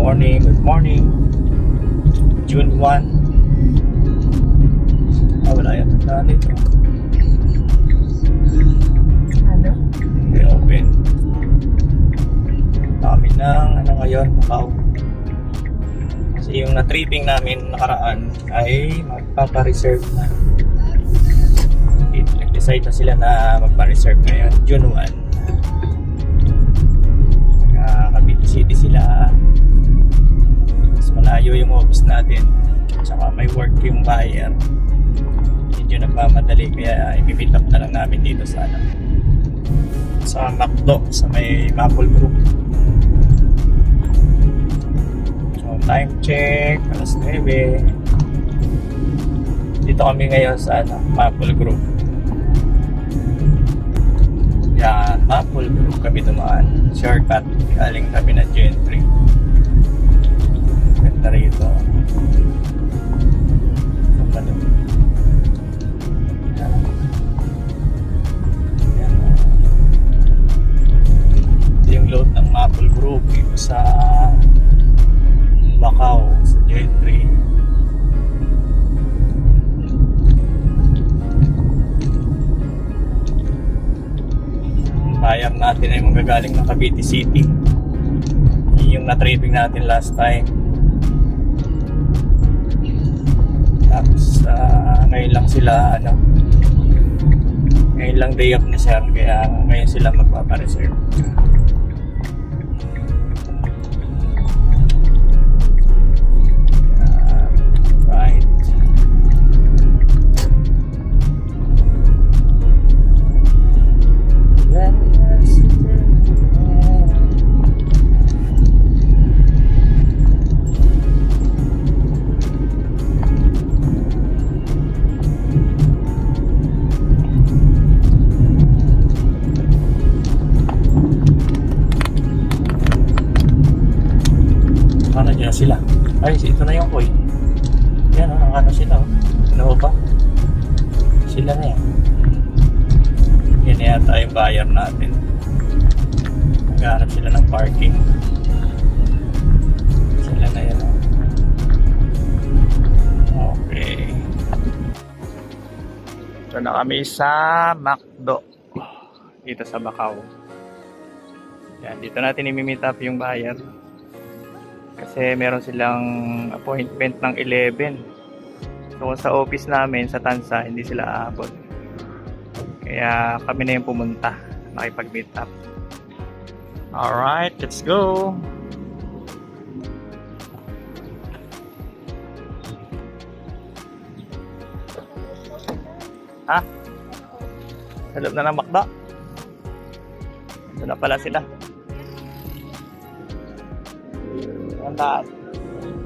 morning, good morning. June 1. Wala yata na dito. Ano? Hindi open. Kami ng ngayon, Macau. Kasi yung na-tripping namin nakaraan ay magpapa-reserve na. Nag-decide na sila na magpa-reserve ngayon, June 1. Cavite City sila. Mas malayo yung office natin. Tsaka may work yung buyer. Medyo nagmamadali kaya i-meet up na lang namin dito sa McDo, sa may Maple Group. So time check, alas 9. Dito kami ngayon sa Maple Group. Yan, Maple Group kami dumaan. Shortcut, galing kami na Gentry. Ganda rito. Ito yung load ng Maple Group dito sa Macau, sa Gentry. Buyer natin ay magagaling ng Cavite City. Yung na-tripping natin last time. Tapos ngayon lang sila ngayon lang day off ni sir, kaya ngayon sila magpapareserve. Right. Diyan sila. Ay, ito na yung koy. Yan nakano sila Ano ba? Sila na yan. Yan yata yung buyer natin. Naghahanap sila ng parking. Sila na yan. Okay. Ito na kami sa McDo. Dito sa Macau. Yan, dito natin i-meet up yung buyer. Kasi meron silang appointment ng 11. So sa office namin sa Tansa, hindi sila aabot. Kaya kami na yung pumunta, makipag-meet up. Alright, let's go! Ha? Sa loob na ng McDo? Ito na pala sila. Tandaan.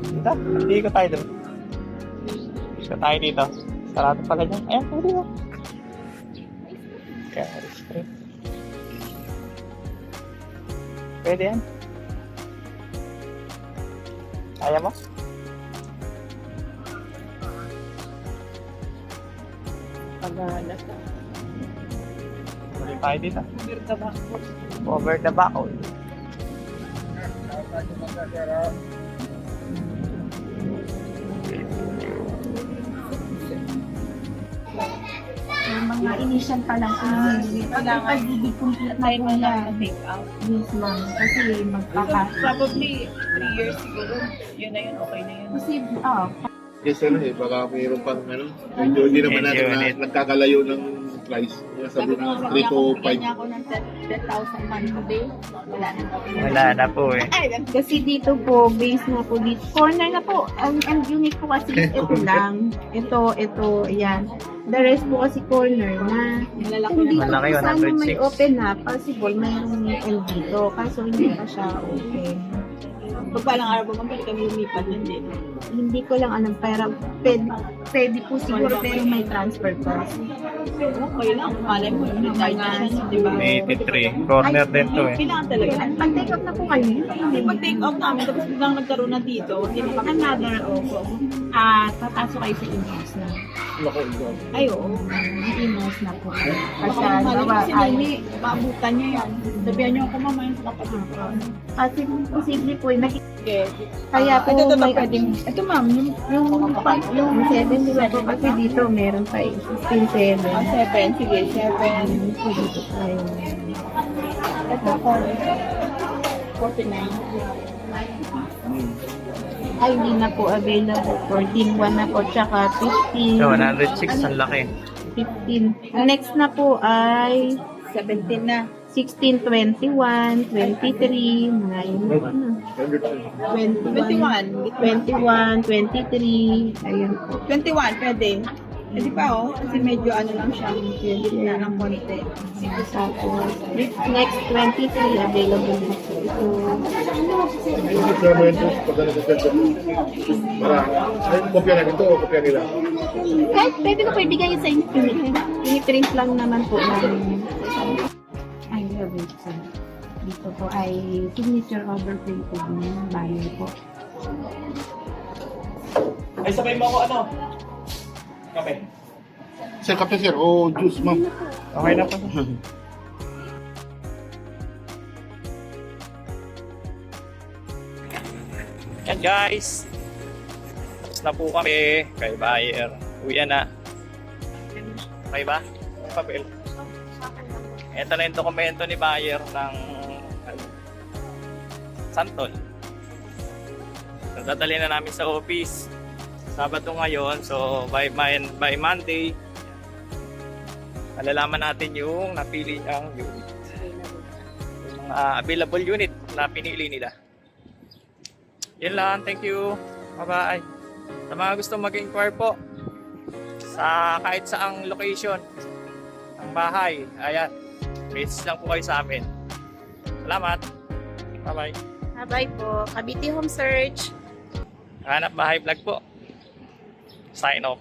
Dito, hindi ko tayo doon. Hindi ko tayo dito. Sarado pala dyan. Ayan, pwede ba? Carry straight. Pwede yan. Kaya mo? Paghahalas na. Pwede tayo dito. Over the backboard. Over the backboard. Yung mga initial pa lang hindi pag-ibig complete na nila take out this lang kasi Probably 3 years siguro. Yun na yun, okay na yun. kasi Yes, baka mayroon pang medyo hindi naman natin nagkakalayo ng price. Sabi na 3 to 5. Kanya ako ng 10,000 monthly. Wala na po. Wala na po eh. Kasi dito po, base na po dito. Corner na po. Ang unit po kasi ito lang. Ito, yan. The rest po kasi corner na. Kung dito Malaki, po sana may 106. open na, possible mayroong L dito. Kaso hindi pa siya open. Pagpalang araw ba, pwede kami lumipat yun din. Hindi ko lang alam, pero pwede po siguro pero may transfer cost. Okay lang, malay mo, retired na siya, di ba? May 83. Corner din to eh. Kailangan talaga. Pag-take out na po kayo. Hindi pag-take off namin, tapos biglang nagkaroon na dito, hindi pa kami Another opo. Papasok kayo sa inbox na. Lako, ikaw. Ay, oo. Iinos na po. Kasi, Mali gawa, si ay, Nini, maabutan niya yan. Sabihan niyo ako mamaya sa kapatid ko. kasi posible po, Okay. kaya po ito may, pwedeng, ito ma'am, yung 7, di ba po kasi dito meron pa 16-7. 7, sige, 7. Dito tayo. Ito po, 49. Ay, hindi na po available. 14-1 na po, tsaka 15. So, 106, ang laki. 15. Ang next na po ay 17 na. 16, 21, 23, mga yun po na. 21, 23, ayun po. 21, pwede. Pwede pa oh, kasi medyo ano lang siya, pwede na ng konti. Tapos, next 23, available na po. So, Yung fermentos, pag nagkakasya. Ay, kopya na dito o kopya nila? kahit pwede ko po ibigay sa inyo. Piniprint lang naman po namin. Ay, wait, sir. Dito po ay signature overprinted na buyer po. Ay, sabay mo ako ano? Kape. Sir, kape sir, o juice ma'am. Okay na po. Yan guys. Tapos na po kami kay buyer. Uwi na. Okay ba? Papel. Ito na yung dokumento ni buyer ng Santol. So, dadali na namin sa office. Sabado ngayon, so by Monday, malalaman natin yung napili niyang unit. Yung mga available unit na pinili nila. Yun lang, thank you. Bye-bye. Sa mga gusto mag-inquire po sa kahit saang location ng bahay, ayan, message lang po kayo sa amin. Salamat. Bye-bye. Bye po. Cavite Home Search. Hanap bahay vlog po. Sign off.